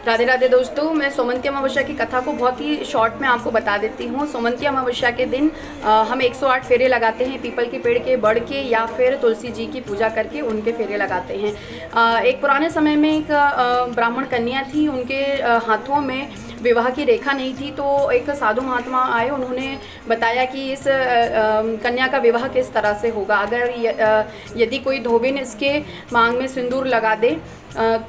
राधे राधे दोस्तों, मैं सोमवती अमावस्या की कथा को बहुत ही शॉर्ट में आपको बता देती हूँ। सोमवती अमावस्या के दिन हम 108 फेरे लगाते हैं पीपल के पेड़ के, बड़ के, या फिर तुलसी जी की पूजा करके उनके फेरे लगाते हैं। एक पुराने समय में एक ब्राह्मण कन्या थी, उनके हाथों में विवाह की रेखा नहीं थी। तो एक साधु महात्मा आए, उन्होंने बताया कि इस कन्या का विवाह किस तरह से होगा। अगर यदि कोई धोबिन इसके मांग में सिंदूर लगा दे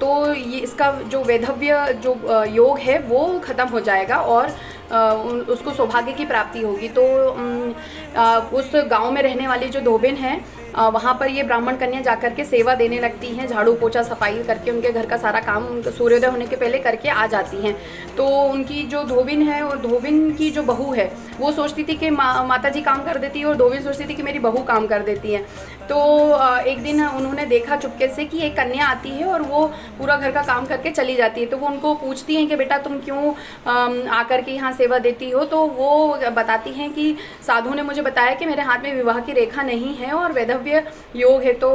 तो ये इसका जो वैधव्य जो योग है वो ख़त्म हो जाएगा और उसको सौभाग्य की प्राप्ति होगी। तो उस गांव में रहने वाली जो धोबिन है वहाँ पर ये ब्राह्मण कन्या जाकर के सेवा देने लगती हैं, झाड़ू पोछा सफाई करके उनके घर का सारा काम सूर्योदय होने के पहले करके आ जाती हैं। तो उनकी जो धोबिन है और धोबिन की जो बहू है वो सोचती थी कि माता जी काम कर देती है और धोबिन सोचती थी कि मेरी बहू काम कर देती है। तो एक दिन उन्होंने देखा चुपके से कि एक कन्या आती है और वो पूरा घर का काम करके चली जाती है। तो वो उनको पूछती हैं कि बेटा तुम क्यों आकर के यहाँ सेवा देती हो। तो वो बताती हैं कि साधु ने मुझे बताया कि मेरे हाथ में विवाह की रेखा नहीं है और वैधव्य योग है। तो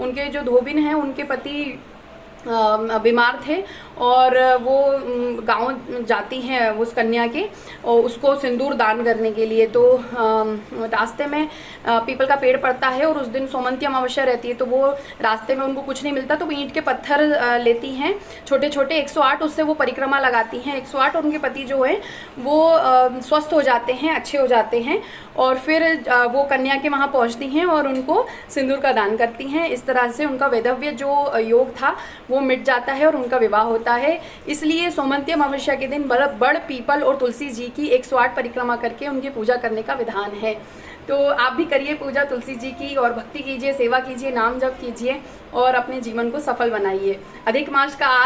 उनके जो धोबिन हैं उनके पति बीमार थे और वो गांव जाती हैं उस कन्या के और उसको सिंदूर दान करने के लिए। तो रास्ते में पीपल का पेड़ पड़ता है और उस दिन सोमवती अमावस्या रहती है। तो वो रास्ते में उनको कुछ नहीं मिलता तो वो ईंट के पत्थर लेती हैं छोटे छोटे 108, उससे वो परिक्रमा लगाती हैं 108 और उनके पति जो है वो स्वस्थ हो जाते हैं, अच्छे हो जाते हैं। और फिर वो कन्या के वहाँ पहुँचती हैं और उनको सिंदूर का दान करती हैं। इस तरह से उनका वैधव्य जो योग था वो मिट जाता है और उनका विवाह होता है। इसलिए सोमवती अमावस्या के दिन बड़ पीपल और तुलसी जी की 108 परिक्रमा करके उनकी पूजा करने का विधान है। तो आप भी करिए पूजा तुलसी जी की और भक्ति कीजिए, सेवा कीजिए, नाम जप कीजिए और अपने जीवन को सफल बनाइए। अधिक मास का आज